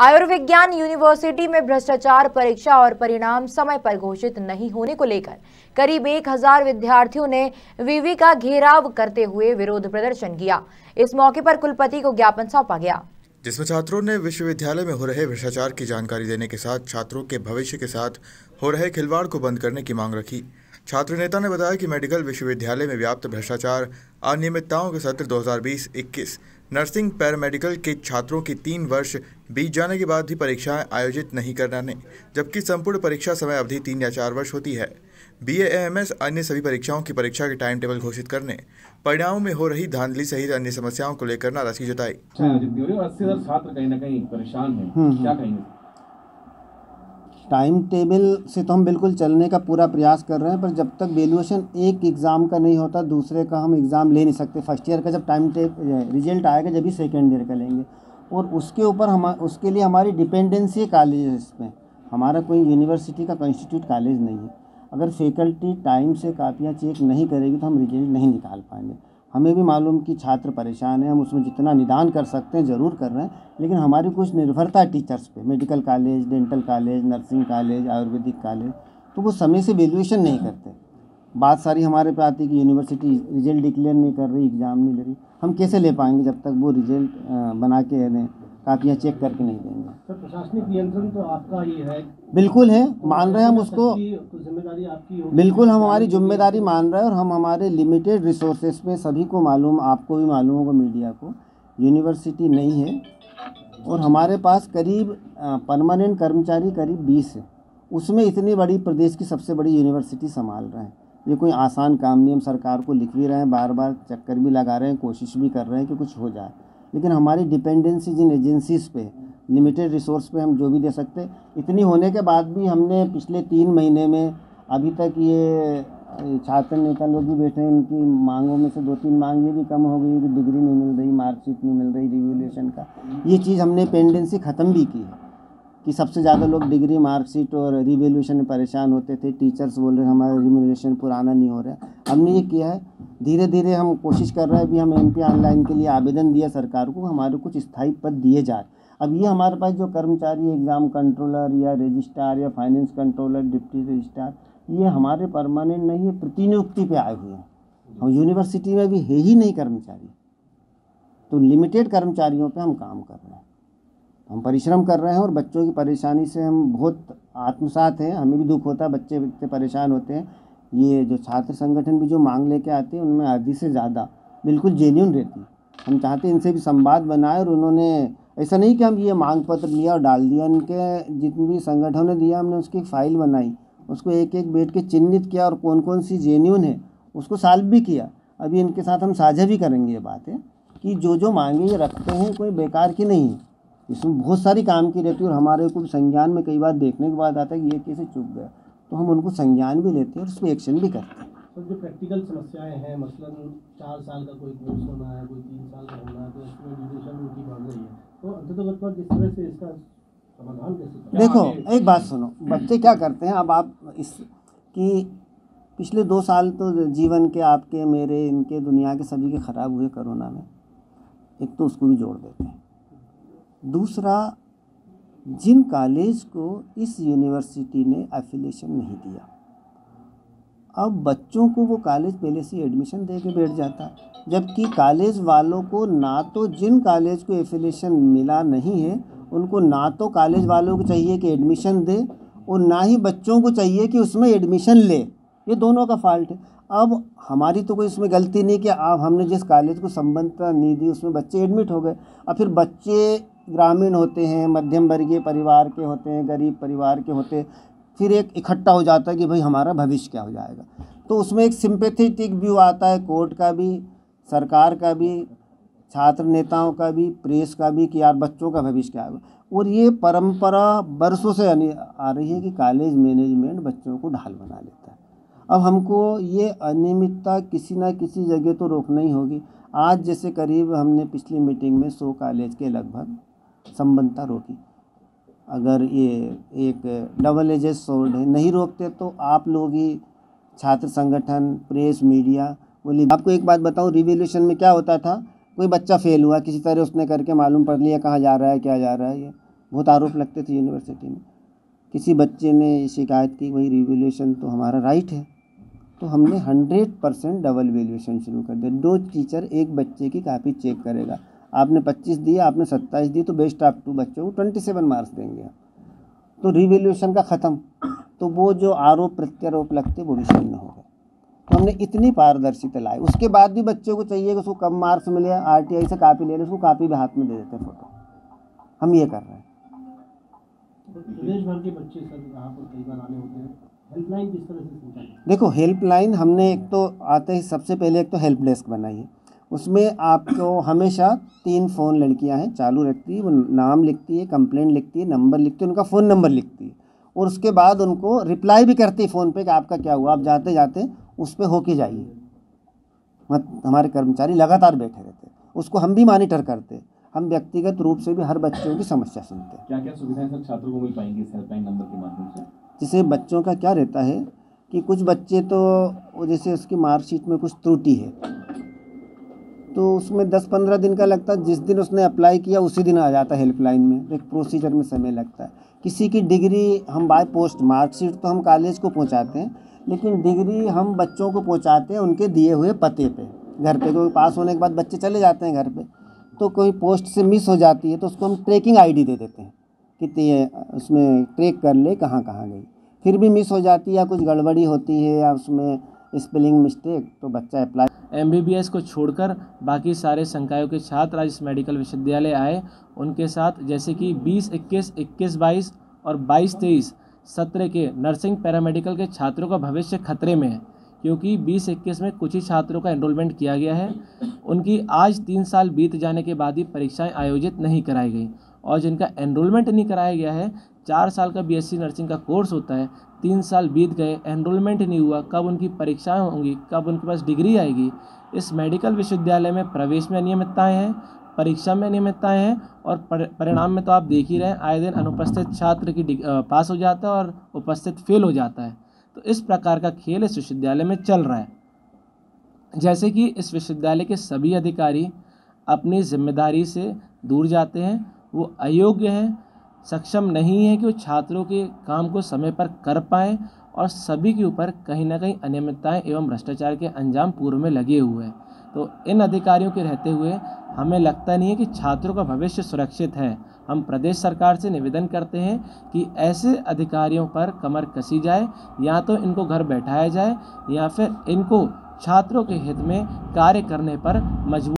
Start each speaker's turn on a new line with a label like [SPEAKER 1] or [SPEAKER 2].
[SPEAKER 1] आयुर्विज्ञान यूनिवर्सिटी में भ्रष्टाचार, परीक्षा और परिणाम समय पर घोषित नहीं होने को लेकर करीब 1000 विद्यार्थियों ने विवि का घेराव करते हुए विरोध प्रदर्शन किया। इस मौके पर कुलपति को ज्ञापन सौंपा गया,
[SPEAKER 2] जिसमें छात्रों ने विश्वविद्यालय में हो रहे भ्रष्टाचार की जानकारी देने के साथ छात्रों के भविष्य के साथ हो रहे खिलवाड़ को बंद करने की मांग रखी। छात्र नेता ने बताया कि मेडिकल विश्वविद्यालय में व्याप्त भ्रष्टाचार, अनियमितताओं के सत्र 2020-21 नर्सिंग पैरामेडिकल के छात्रों की 3 वर्ष बीत जाने के बाद भी परीक्षाएं आयोजित नहीं करने, जबकि संपूर्ण परीक्षा समय अवधि 3 या 4 वर्ष होती है। BA, अन्य सभी परीक्षाओं की परीक्षा के टाइम टेबल घोषित करने, परिणामों में हो रही धांधली सहित अन्य समस्याओं को लेकर नाराजगी जताई।
[SPEAKER 3] 80,000 छात्र कहीं ना कहीं परेशान हैं, क्या कहेंगे?
[SPEAKER 4] टाइम टेबल से तो हम बिल्कुल चलने का पूरा प्रयास कर रहे हैं, पर जब तक वैल्यूएशन एक एग्ज़ाम का नहीं होता दूसरे का हम एग्ज़ाम ले नहीं सकते। फर्स्ट ईयर का जब टाइम टेबल रिजल्ट आएगा जब भी सेकेंड ईयर का लेंगे, और उसके ऊपर हम उसके लिए हमारी डिपेंडेंसी कॉलेज में, हमारा कोई यूनिवर्सिटी का इंस्टीट्यूट कॉलेज नहीं है। अगर फैकल्टी टाइम से कापियाँ चेक नहीं करेगी तो हम रिजल्ट नहीं निकाल पाएंगे। हमें भी मालूम कि छात्र परेशान हैं, हम उसमें जितना निदान कर सकते हैं ज़रूर कर रहे हैं, लेकिन हमारी कुछ निर्भरता है टीचर्स पे। Medical college, dental college, nursing college, Ayurvedic college, तो वो समय से वैल्यूएशन नहीं करते। बात सारी हमारे पे आती है कि यूनिवर्सिटी रिजल्ट डिक्लेयर नहीं कर रही, एग्ज़ाम नहीं ले रही। हम कैसे ले पाएंगे जब तक वो रिजल्ट बना के दें, कापियाँ चेक करके नहीं देंगे।
[SPEAKER 3] सर, प्रशासनिक नियंत्रण तो आपका ही है?
[SPEAKER 4] बिल्कुल है, मान रहे हैं हम उसको,
[SPEAKER 3] जिम्मेदारी आपकी होगी।
[SPEAKER 4] बिल्कुल हम हमारी जिम्मेदारी मान रहे हैं, और हम हमारे लिमिटेड रिसोर्सेज में, सभी को मालूम, आपको भी मालूम होगा, मीडिया को, यूनिवर्सिटी नहीं है और हमारे पास करीब परमानेंट कर्मचारी करीब 20 है। उसमें इतनी बड़ी प्रदेश की सबसे बड़ी यूनिवर्सिटी संभाल रहे हैं। ये कोई आसान काम नहीं। हम सरकार को लिख भी रहे हैं, बार बार चक्कर भी लगा रहे हैं, कोशिश भी कर रहे हैं कि कुछ हो जाए, लेकिन हमारी डिपेंडेंसी जिन एजेंसीज़ पे, लिमिटेड रिसोर्स पे हम जो भी दे सकते हैं, इतनी होने के बाद भी हमने पिछले 3 महीने में अभी तक ये छात्र नेता लोग भी बैठे हैं, इनकी मांगों में से 2-3 मांग ये भी कम हो गई कि डिग्री नहीं मिल रही, मार्कशीट नहीं मिल रही, रिवैल्यूएशन का ये चीज़ हमने पेंडेंसी ख़त्म भी की है कि सबसे ज़्यादा लोग डिग्री, मार्कशीट और रिवैल्यूएशन में परेशान होते थे। टीचर्स बोल रहे हैं हमारा रिवैल्यूएशन पुराना नहीं हो रहा है। हमने ये किया है, धीरे धीरे हम कोशिश कर रहे हैं। अभी हम MP ऑनलाइन के लिए आवेदन दिया सरकार को, हमारे कुछ स्थायी पद दिए जाए। अब ये हमारे पास जो कर्मचारी, एग्ज़ाम कंट्रोलर या रजिस्ट्रार या फाइनेंस कंट्रोलर, डिप्टी रजिस्ट्रार, ये हमारे परमानेंट नहीं है, प्रतिनियुक्ति पे आए हुए हैं। हम यूनिवर्सिटी में भी है ही नहीं कर्मचारी, तो लिमिटेड कर्मचारियों पे हम काम कर रहे हैं। हम परिश्रम कर रहे हैं और बच्चों की परेशानी से हम बहुत आत्मसात हैं। हमें भी दुख होता है, बच्चे परेशान होते हैं। ये जो छात्र संगठन भी जो मांग लेके आते हैं उनमें आधी से ज़्यादा बिल्कुल जेन्युइन रहती है। हम चाहते हैं इनसे भी संवाद बनाए, और उन्होंने ऐसा नहीं कि हम ये मांग पत्र लिया और डाल दिया। इनके जितने भी संगठनों ने दिया, हमने उसकी फाइल बनाई, उसको एक एक बैठ के चिन्हित किया और कौन कौन सी जेन्युइन है उसको सॉल्व भी किया। अभी इनके साथ हम साझा भी करेंगे ये बात है कि जो मांगे ये रखते हैं कोई बेकार की नहीं है, इसमें बहुत सारी काम की रहती है। और हमारे को संज्ञान में कई बार देखने के बाद आता है कि ये कैसे चुप गया, तो हम उनको संज्ञान भी लेते हैं और उस पर एक्शन भी करते हैं।
[SPEAKER 3] तो जो प्रैक्टिकल समस्याएं हैं, मसलन 4 साल का कोई कोर्स होना है, कोई 3 साल का होना है, तो इसमें ड्यूरेशन उनकी बढ़ रही है, तो अंततः पर किस तरह से इसका समाधान कैसे?
[SPEAKER 4] देखो, एक बात सुनो, बच्चे क्या करते हैं, अब आप इस कि पिछले 2 साल तो जीवन के, आपके, मेरे, इनके, दुनिया के सभी के ख़राब हुए कोरोना में। एक तो उसको भी जोड़ देते हैं। दूसरा, जिन कॉलेज को इस यूनिवर्सिटी ने एफिलिएशन नहीं दिया, अब बच्चों को वो कॉलेज पहले से एडमिशन दे के बैठ जाता है, जबकि कॉलेज वालों को ना तो, जिन कॉलेज को एफिलिएशन मिला नहीं है उनको ना तो कॉलेज वालों को चाहिए कि एडमिशन दे, और ना ही बच्चों को चाहिए कि उसमें एडमिशन ले। ये दोनों का फॉल्ट है। अब हमारी तो कोई इसमें गलती नहीं कि आप, हमने जिस कॉलेज को संबद्धता नहीं दी उसमें बच्चे एडमिट हो गए। अब फिर बच्चे ग्रामीण होते हैं, मध्यम वर्गीय परिवार के होते हैं, गरीब परिवार के होते हैं, फिर एक इकट्ठा हो जाता है कि भाई हमारा भविष्य क्या हो जाएगा। तो उसमें एक सिंपैथेटिक व्यू आता है, कोर्ट का भी, सरकार का भी, छात्र नेताओं का भी, प्रेस का भी, कि यार बच्चों का भविष्य क्या होगा। और ये परंपरा बरसों से आ रही है कि कॉलेज मैनेजमेंट बच्चों को ढाल बना लेता है। अब हमको ये अनियमितता किसी ना किसी जगह तो रोकना ही होगी। आज जैसे करीब हमने पिछली मीटिंग में 100 कॉलेज के लगभग संबद्धता रोकी। अगर ये एक डबल एजेड सोर्ड है, नहीं रोकते तो आप लोग ही, छात्र संगठन, प्रेस, मीडिया बोली। आपको एक बात बताऊं, रिवैल्यूएशन में क्या होता था, कोई बच्चा फेल हुआ किसी तरह, उसने करके मालूम पड़ लिया कहाँ जा रहा है, क्या जा रहा है, ये बहुत आरोप लगते थे यूनिवर्सिटी में। किसी बच्चे ने शिकायत की भाई रिवैल्यूएशन तो हमारा राइट है, तो हमने 100% डबल वैल्यूएशन शुरू कर दिया। 2 टीचर एक बच्चे की कापी चेक करेगा। आपने 25 दिए, आपने 27 दिए, तो बेस्ट ऑफ 2 बच्चों को 27 मार्क्स देंगे। तो रिवैल्यूएशन का ख़त्म, तो वो जो आरोप प्रत्यारोप लगते वो भी शून्य हो गए। तो हमने इतनी पारदर्शिता लाई। उसके बाद भी बच्चों को चाहिए कि उसको कम मार्क्स मिले, RTI से कापी ले ले, उसको कापी भी हाथ में दे देते फ़ोटो। हम ये कर रहे हैं।
[SPEAKER 3] प्रदेश भर के बच्चे सर यहाँ पर कई बार आने होते हैं, हेल्पलाइन किस तरह से संचालित?
[SPEAKER 4] देखो, हेल्पलाइन हमने एक तो आते ही सबसे पहले एक तो हेल्प डेस्क बनाई है। उसमें आपको हमेशा 3 फ़ोन लड़कियां हैं चालू रखती है। वो नाम लिखती है, कंप्लेंट लिखती है, नंबर लिखती है, उनका फ़ोन नंबर लिखती है, और उसके बाद उनको रिप्लाई भी करती है फ़ोन पे कि आपका क्या हुआ। आप जाते जाते उस पर होके जाइए। हमारे कर्मचारी लगातार बैठे रहते हैं, उसको हम भी मॉनिटर करते हैं। हम व्यक्तिगत रूप से भी हर बच्चों की समस्या सुनते हैं।
[SPEAKER 5] क्या क्या सुविधाएं सब छात्रों को मिल पाएंगी इस हेल्पलाइन नंबर के माध्यम से?
[SPEAKER 4] जैसे बच्चों का क्या रहता है कि कुछ बच्चे तो जैसे उसकी मार्कशीट में कुछ त्रुटि है, तो उसमें 10-15 दिन का लगता है। जिस दिन उसने अप्लाई किया उसी दिन आ जाता है हेल्पलाइन में। एक प्रोसीजर में समय लगता है। किसी की डिग्री हम बाय पोस्ट, मार्कशीट तो हम कॉलेज को पहुंचाते हैं, लेकिन डिग्री हम बच्चों को पहुंचाते हैं उनके दिए हुए पते पे, घर पे। क्योंकि पास होने के बाद बच्चे चले जाते हैं घर पे, तो कोई पोस्ट से मिस हो जाती है तो उसको हम ट्रैकिंग ID दे देते हैं कि उसमें ट्रैक कर ले कहाँ कहाँ गई। फिर भी मिस हो जाती है या कुछ गड़बड़ी होती है या उसमें स्पेलिंग मिस्टेक, तो बच्चा अप्लाई।
[SPEAKER 6] MBBS को छोड़कर बाकी सारे संकायों के छात्र आज इस मेडिकल विश्वविद्यालय आए। उनके साथ जैसे कि 20-21, 21-22 और 22-23 सत्र के नर्सिंग पैरामेडिकल के छात्रों का भविष्य खतरे में है, क्योंकि 20-21 में कुछ ही छात्रों का एनरोलमेंट किया गया है। उनकी आज 3 साल बीत जाने के बाद ही परीक्षाएं आयोजित नहीं कराई गई, और जिनका एनरोलमेंट नहीं कराया गया है, 4 साल का BSc नर्सिंग का कोर्स होता है, 3 साल बीत गए, एनरोलमेंट नहीं हुआ, कब उनकी परीक्षाएं होंगी, कब उनके पास डिग्री आएगी। इस मेडिकल विश्वविद्यालय में प्रवेश में अनियमितताएँ हैं, परीक्षा में अनियमितताएँ हैं, और परिणाम में तो आप देख ही रहे हैं, आए दिन अनुपस्थित छात्र की पास हो जाता है और उपस्थित फेल हो जाता है। तो इस प्रकार का खेल इस विश्वविद्यालय में चल रहा है। जैसे कि इस विश्वविद्यालय के सभी अधिकारी अपनी जिम्मेदारी से दूर जाते हैं, वो अयोग्य हैं, सक्षम नहीं है कि वो छात्रों के काम को समय पर कर पाएँ, और सभी के ऊपर कहीं ना कहीं अनियमितताएं एवं भ्रष्टाचार के अंजाम पूर्व में लगे हुए हैं। तो इन अधिकारियों के रहते हुए हमें लगता नहीं है कि छात्रों का भविष्य सुरक्षित है। हम प्रदेश सरकार से निवेदन करते हैं कि ऐसे अधिकारियों पर कमर कसी जाए, या तो इनको घर बैठाया जाए या फिर इनको छात्रों के हित में कार्य करने पर मजबूर